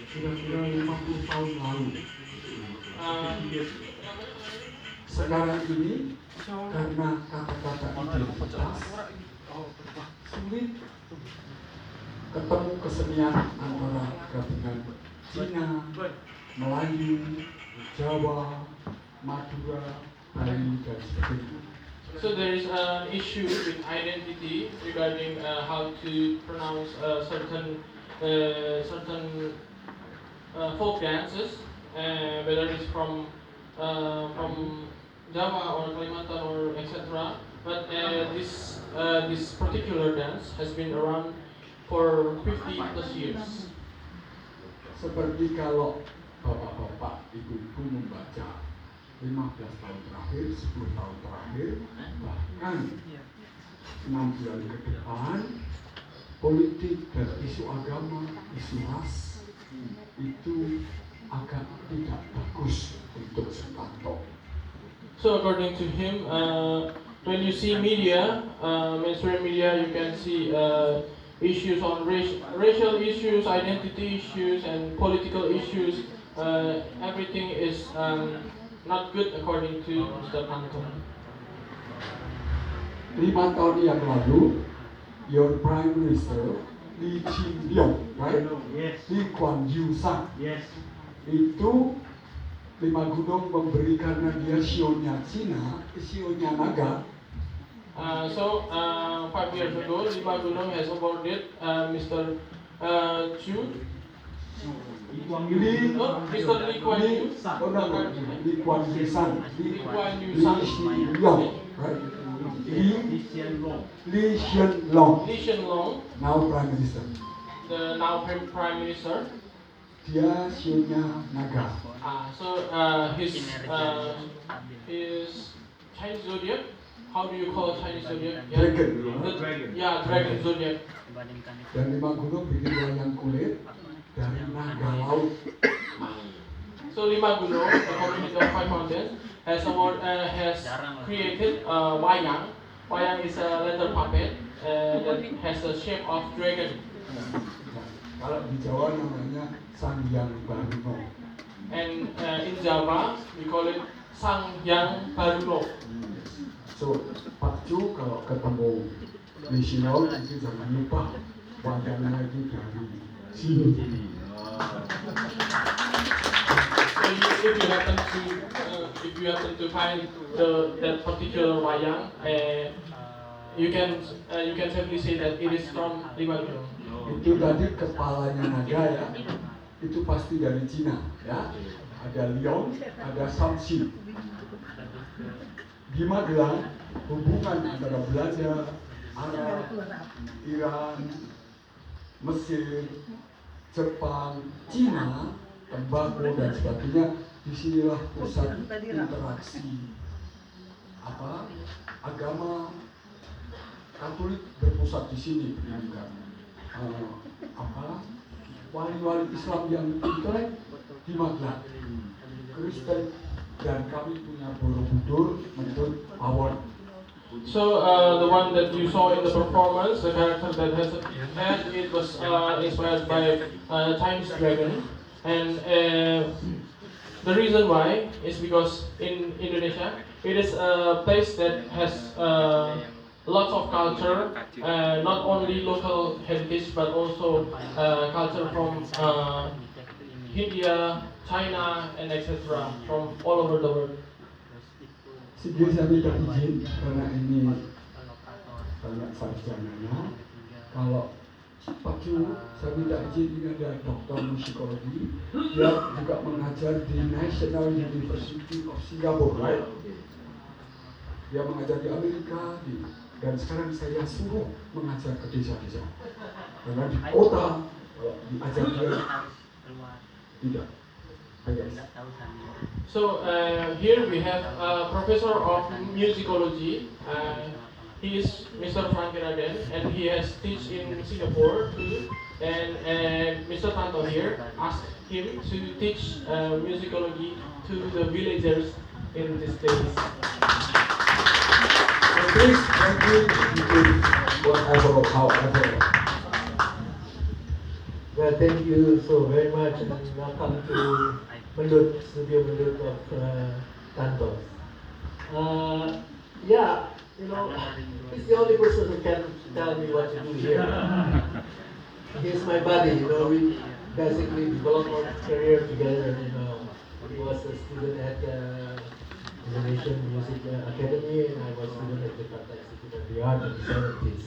kira-kira 50 tahun lalu. Sekarang ini karena kata-kata identitas sulit ketemu kesenian antara gabungan Cina, Melayu, Jawa, Madura, Bali, dan sebagainya. So there is an issue with identity regarding how to pronounce certain folk dances, whether it's from Java or Kalimantan or etc. But this particular dance has been around for 50 plus years. Seperti kalau bapak-bapak, ibu-ibu membaca 15 tahun terakhir, 10 tahun terakhir, bahkan 6 bulan ke depan, politik dan isu agama, isu ras itu agak tidak bagus untuk Sutanto. So according to him, when you see media, mainstream media, you can see issues on racial issues, identity issues, and political issues. Everything is not good according to Mr. Tanto. 5 tahun yang lalu, your Prime Minister Lee Ching-yong, right? Yes. Lee Kuan Yew Sang, Yes. itu Lima Gunung memberi karena dia sionya Cina, sionya Naga. 5 years ago, Lima Gunung has awarded Mr. Chu. Mr. Lee Kuan Yew. Lee Kuan Yew Sang. Lee Kuan Yew Sang. Right? Lee Hsien Loong. Lee Hsien Loong, Now Prime Minister. the now Prime Minister. Dia sionya Naga. His Chinese zodiac. How do you call Chinese zodiac? Dragon. Yeah, dragon zodiac. Dan Lima Gunung bikin wayang kulit dari naga laut. So Lima Gunung, the community of 5 mountains, has created wayang. Wayang is a leather puppet that has the shape of dragon. Kalau di Jawa namanya Sangyang Baruno. And in Java, we call it Sangyang Baruno. So, Pak Chu kalau ketemu di Sino, itu jangan lupa wayangnya itu dari sini. So if you happen to find that particular wayang, you can simply say that it is from Lima Gunung. Itu tadi kepalanya naga ya, itu pasti dari Cina ya. Ada Liong, ada Samsi. Di Magelang, hubungan antara Belanda, Arab, Iran, Mesir, Jepang, Cina, tembakau dan sebagainya, disinilah pusat interaksi agama Katolik berpusat di sini pendidikan. Wali-wali Islam yang intelek di Magelang, Kristen, dan kami punya Borobudur, Mendut, Awon. So the one that you saw in the performance, the character that has a head, it was inspired by Chinese dragon, and the reason why is because in Indonesia it is a place that has lots of culture, not only local heritage but also culture from India, China, and etc. from all over the world. Sebelum saya minta izin karena ini banyak sarjananya, kalau Pak Chu, saya minta izin, ini ada dokter musikologi, dia juga mengajar di National University of Singapore, right? Dia mengajar di Amerika, dan sekarang saya suruh mengajar ke desa-desa. Karena di kota, kalau diajar dia tidak. So here we have a professor of musicology. He is Mr. Frank Raden, and he has teach in Singapore too. And Mr. Tanto here asked him to teach musicology to the villagers in this place. So please, thank you, whatever, however. Well, thank you so very much, and welcome to Mendut, Studio Mendut of Tanto. Yeah, he's the only person who can tell me what to do here. He's my buddy, we basically developed our career together, He was a student at Indonesian Music Academy, and I was a student at Jakarta Institute of the Art in the 70s.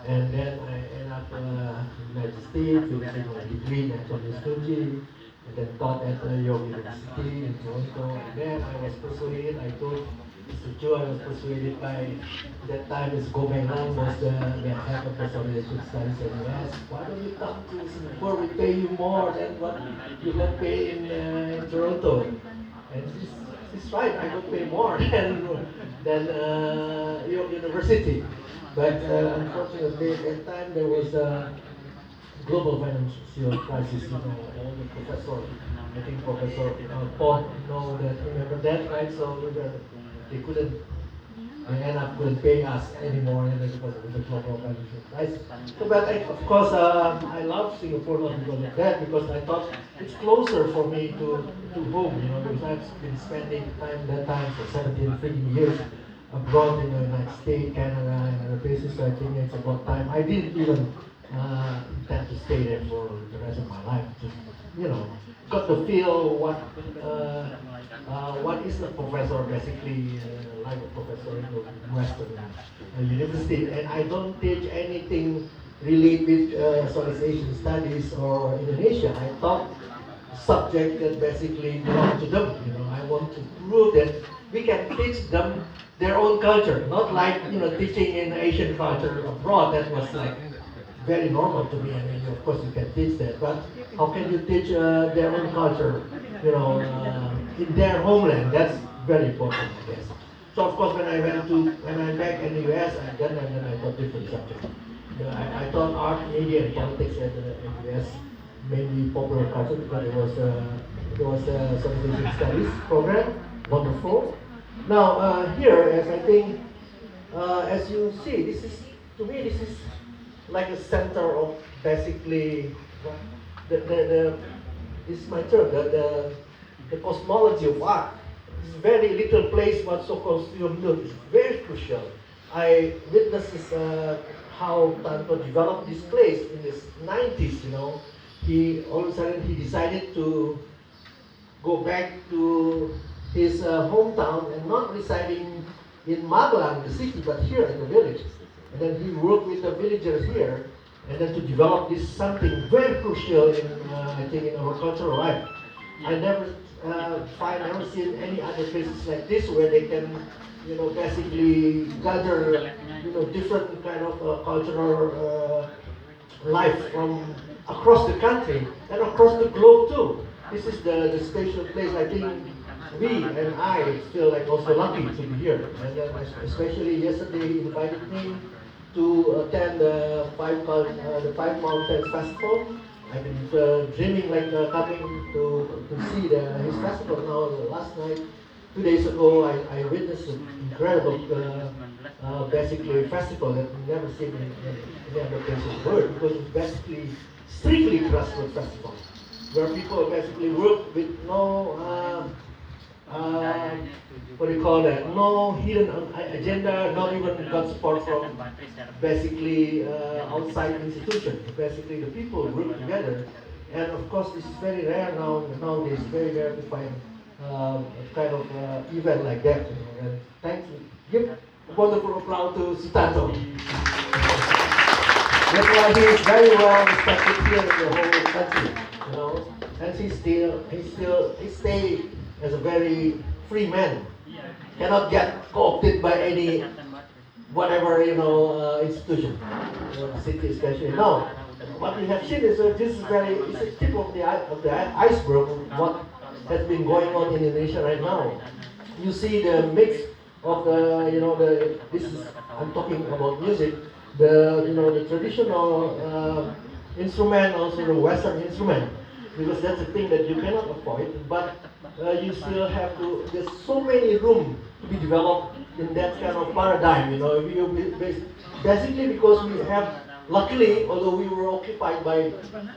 And then I ended up in the United States, finishing my degree in anthropology, and then taught at York University in Toronto. And then I was persuaded, I told Mr. Joe, I was persuaded by that time Ms. Magelang was the head of the Association Studies in the US. Why don't you come to Singapore? We pay you more than what you got paid in Toronto. And she's right, I got paid more than York University. But unfortunately at that time there was a global financial crisis, all the professor, I think Professor Paul, remember that, right? So they couldn't pay us anymore, and because of the global financial crisis. So, but of course, I love Singapore not because of that, because I thought it's closer for me to home, because I've been spending that time for 17 freaking years abroad in the United States, Canada, and other places. So I think it's about time. I didn't even intend to stay there for the rest of my life. Just got to feel what is a professor basically like a professor in the Western university. And I don't teach anything related with Southeast Asian studies or Indonesia. I taught subject that basically belong to them. I want to prove that we can teach them their own culture, not like teaching in Asian culture abroad. That was like very normal to me. I mean, of course you can teach that, but how can you teach their own culture, in their homeland? That's very important, I guess. So of course, when I'm back in the US, then I taught different subjects. I taught art, media, and politics in the US, mainly popular culture, because it was a Southeast Studies program, wonderful. Now here, as I think, as you see, this is like a center of basically this is my term, the cosmology of art. This very little place, what so-called studio Mendut, is very crucial. I witnessed how Tanto developed this place in the 90s. He all of a sudden he decided to go back to his hometown and not residing in Magelang, the city, but here in the village. And then he worked with the villagers here, and then to develop this something very crucial in, I think, in our cultural life. I never seen any other places like this where they can, basically gather, different kind of cultural life from across the country and across the globe too. This is the special place. I think we and I feel like also lucky to be here. And then especially yesterday he invited me to attend the Five Mountains Festival. I've been dreaming like coming to see his festival. Now last night, 2 days ago, I witnessed an incredible basically festival that we've never seen in any other place in the world, because it's basically strictly grassroots festival, where people basically work with no what do you call that? No hidden agenda, not even got support from basically outside institutions. Basically, the people work together, and of course, this is very rare nowadays. Very rare to find a kind of event like that. And thanks, give a wonderful applause to Sutanto. That's why he is very well respected here in the whole country. And he stay as a very free man. Cannot get co-opted by any whatever institution, city especially. Now, what we have seen is this is it's a tip of the iceberg of what has been going on in Indonesia right now. You see the mix of I'm talking about music, the traditional instrument, also the Western instrument, because that's the thing that you cannot avoid, but you still have to, there's so many room to be developed in that kind of paradigm, basically because we have luckily, although we were occupied by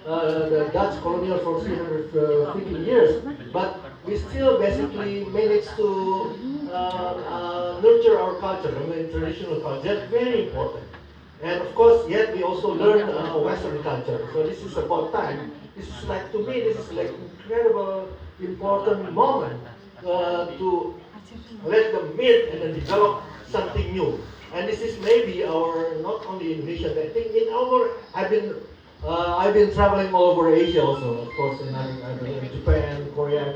the Dutch colonial for 350 years, but we still basically managed to nurture our culture, I mean, traditional culture. That's very important. And of course, yet we also learn Western culture. So this is about time. This is like, to me, this is like incredible, important moment to let them meet and then develop something new. And this is maybe our, not only Indonesia, I think in our, I've been traveling all over Asia also, of course, and I've been in Japan, Korea,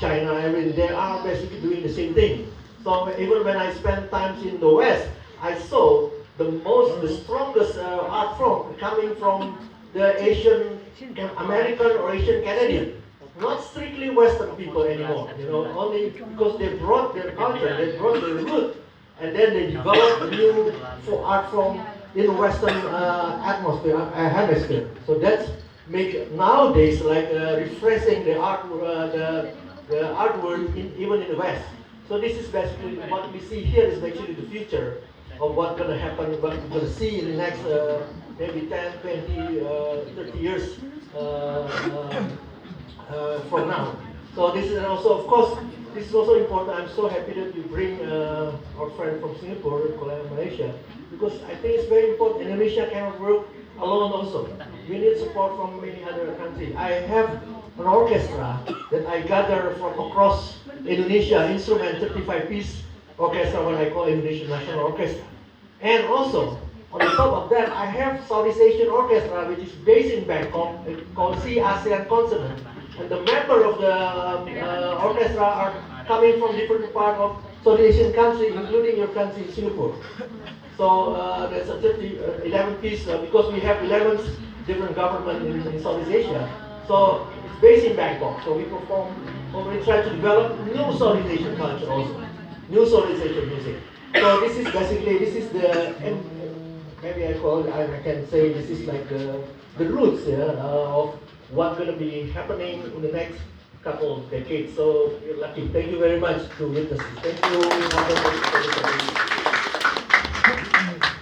China, I mean, they are basically doing the same thing. So even when I spent times in the West, I saw the strongest art form coming from the Asian American or Asian Canadian. Not strictly Western people anymore, only because they brought their culture, they brought their root, and then they developed a new art form in Western hemisphere. So that's make nowadays like refreshing the art world even in the West. So this is basically what we see here is actually the future of what's going to happen, what we're going to see in the next maybe 10, 20, 30 years from now. So this is also, of course, this is also important. I'm so happy that you bring our friend from Singapore, Kuala Malaysia, because I think it's very important. Indonesia cannot work alone also. We need support from many other countries. I have an orchestra that I gather from across Indonesia, instrument 35-piece orchestra, what I call Indonesian National Orchestra. And also, on the top of that, I have Southeast Asian Orchestra, which is based in Bangkok, called C ASEAN Consonant. And the members of the orchestra are coming from different parts of Southeast Asian countries, including your country, Singapore. So there's a 11-piece, because we have 11 different governments in Southeast Asia. So it's based in Bangkok. So we perform, or we try to develop new Southeast Asian culture also, new Southeast Asian music. So this is basically, this is the, maybe I can say this is like the roots of what's going to be happening in the next couple of decades. So you're lucky. Thank you very much to witness this. Thank you.